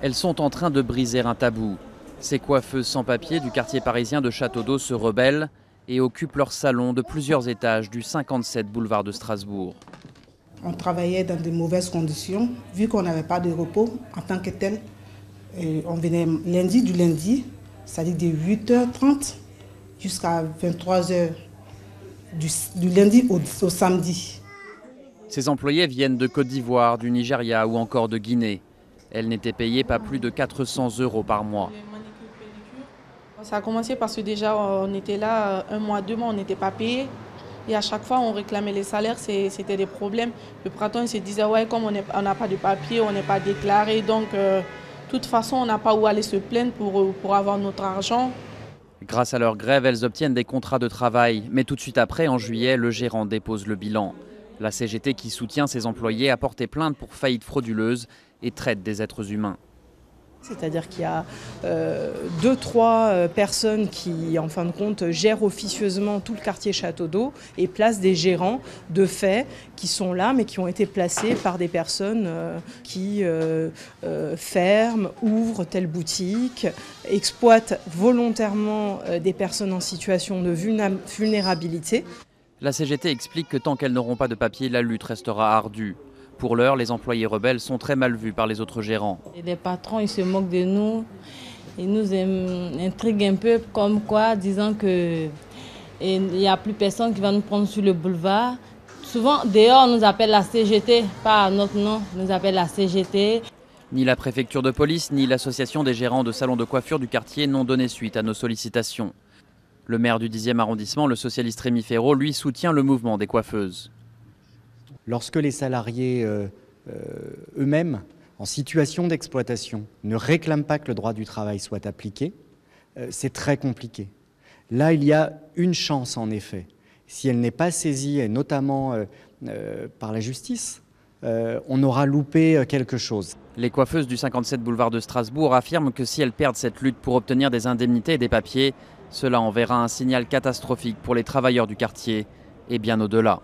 Elles sont en train de briser un tabou. Ces coiffeuses sans papier du quartier parisien de Château-d'Eau se rebellent et occupent leur salon de plusieurs étages du 57 boulevard de Strasbourg. On travaillait dans de mauvaises conditions, vu qu'on n'avait pas de repos en tant que tel. Et on venait du lundi, c'est-à-dire de 8h30 jusqu'à 23h, du lundi au samedi. Ces employés viennent de Côte d'Ivoire, du Nigeria ou encore de Guinée. Elles n'étaient payées pas plus de 400 € par mois. Ça a commencé parce que déjà on était là 1 mois, 2 mois, on n'était pas payés. Et à chaque fois on réclamait les salaires, c'était des problèmes. Le printemps il se disait ouais, comme on n'a pas de papier, on n'est pas déclaré, donc de toute façon on n'a pas où aller se plaindre pour avoir notre argent. Grâce à leur grève, elles obtiennent des contrats de travail. Mais tout de suite après, en juillet, le gérant dépose le bilan. La CGT qui soutient ses employés a porté plainte pour faillite frauduleuse et traite des êtres humains. C'est-à-dire qu'il y a 2-3 personnes qui, en fin de compte, gèrent officieusement tout le quartier Château-d'Eau et placent des gérants de fait qui sont là, mais qui ont été placés par des personnes qui ferment, ouvrent telle boutique, exploitent volontairement des personnes en situation de vulnérabilité. La CGT explique que tant qu'elles n'auront pas de papier, la lutte restera ardue. Pour l'heure, les employés rebelles sont très mal vus par les autres gérants. Et les patrons, ils se moquent de nous, ils nous intriguent un peu comme quoi, disant qu'il n'y a plus personne qui va nous prendre sur le boulevard. Souvent, dehors, on nous appelle la CGT, pas notre nom, on nous appelle la CGT. Ni la préfecture de police, ni l'association des gérants de salons de coiffure du quartier n'ont donné suite à nos sollicitations. Le maire du 10e arrondissement, le socialiste Rémi Féraud, lui soutient le mouvement des coiffeuses. Lorsque les salariés eux-mêmes, en situation d'exploitation, ne réclament pas que le droit du travail soit appliqué, c'est très compliqué. Là, il y a une chance, en effet. Si elle n'est pas saisie, et notamment par la justice, on aura loupé quelque chose. Les coiffeuses du 57 boulevard de Strasbourg affirment que si elles perdent cette lutte pour obtenir des indemnités et des papiers, cela enverra un signal catastrophique pour les travailleurs du quartier et bien au-delà.